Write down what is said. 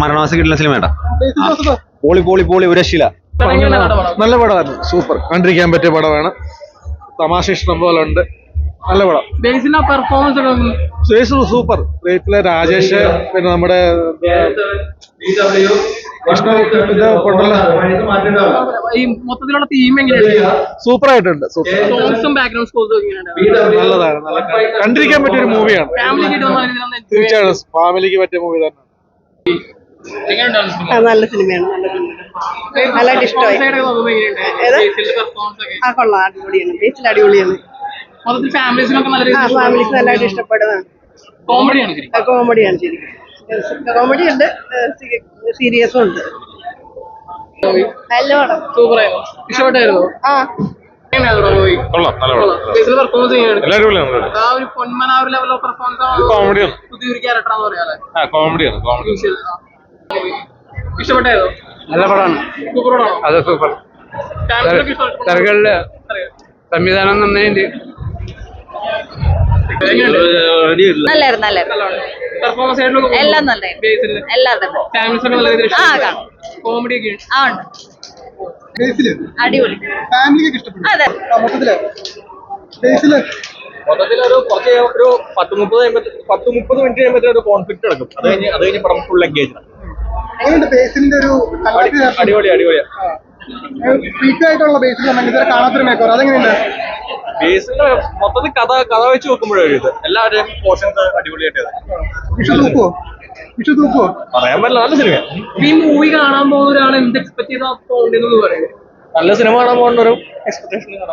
മരണവാസി കിട്ടുന്ന സിനിമ കേട്ടാ poly poly poly ഒരു രക്ഷയില്ല. നല്ല പടമായിരുന്നു, സൂപ്പർ, കണ്ടിരിക്കാൻ പറ്റിയ പടമാണ്. തമാശ ഇഷ്ടം പോലെ ഉണ്ട്, നല്ല പടം. Performance super. റേറ്റിലെ രാജേഷ്, പിന്നെ നമ്മുടെ സൂപ്പർ ആയിട്ടുണ്ട്. നല്ലതാണ്, നല്ല കണ്ടിരിക്കാൻ പറ്റിയ ഒരു മൂവിയാണ്. തീർച്ചയായിട്ടും ഫാമിലിക്ക് പറ്റിയ മൂവി തന്നെ. നല്ല സിനിമയാണ്, നല്ലതായിട്ട് ഇഷ്ടമായി. കൊള്ളാം, അടിപൊളിയാണ്, ബേസിൽ അടിപൊളിയാണ്. ഫാമിലിക്ക് നല്ലതായിട്ട് ഇഷ്ടപ്പെടുന്നതാണ്. കോമഡിയാണ് ശരിക്കും. കോമഡി ഉണ്ട്, സീരിയസും ഉണ്ട്. നല്ല പടം, ഇഷ്ടപ്പെട്ടായിരുന്നു. ഇഷ്ടപ്പെട്ടായിരുന്നു. നല്ല പടമാണ്, അതെ സൂപ്പർ. തിരകളില് സംവിധാനം നന്നായിട്ട് നല്ലായിരുന്നു. എല്ലാം നല്ലായിരുന്നു, എല്ലാം അടിപൊളി. അതെ, മൊത്തത്തിലൊരു ഒരു 10-30 മിനിറ്റ് കഴിയുമ്പോൾ ഒരു കോൺഫ്ലിക്ട് നടക്കും. അത് കഴിഞ്ഞ് പടം ഫുൾ എൻഗേജ്. അടിപൊളിയാ. ബേസിന്റെ മൊത്തത്തിൽ കഥ വെച്ച് നോക്കുമ്പോഴൊരു ഇത് എല്ലാവരുടെയും പോർഷൻസ് അടിപൊളിയായിട്ട് പറയാൻ പറ്റില്ല. നല്ല സിനിമ. ഈ മൂവി കാണാൻ പോകുന്ന ഒരാൾ എന്ത് എക്സ്പെക്ട് ചെയ്താൽ നല്ല സിനിമ കാണാൻ പോകുന്ന ഒരു എക്സ്പെക്ടേഷൻ കാണാം.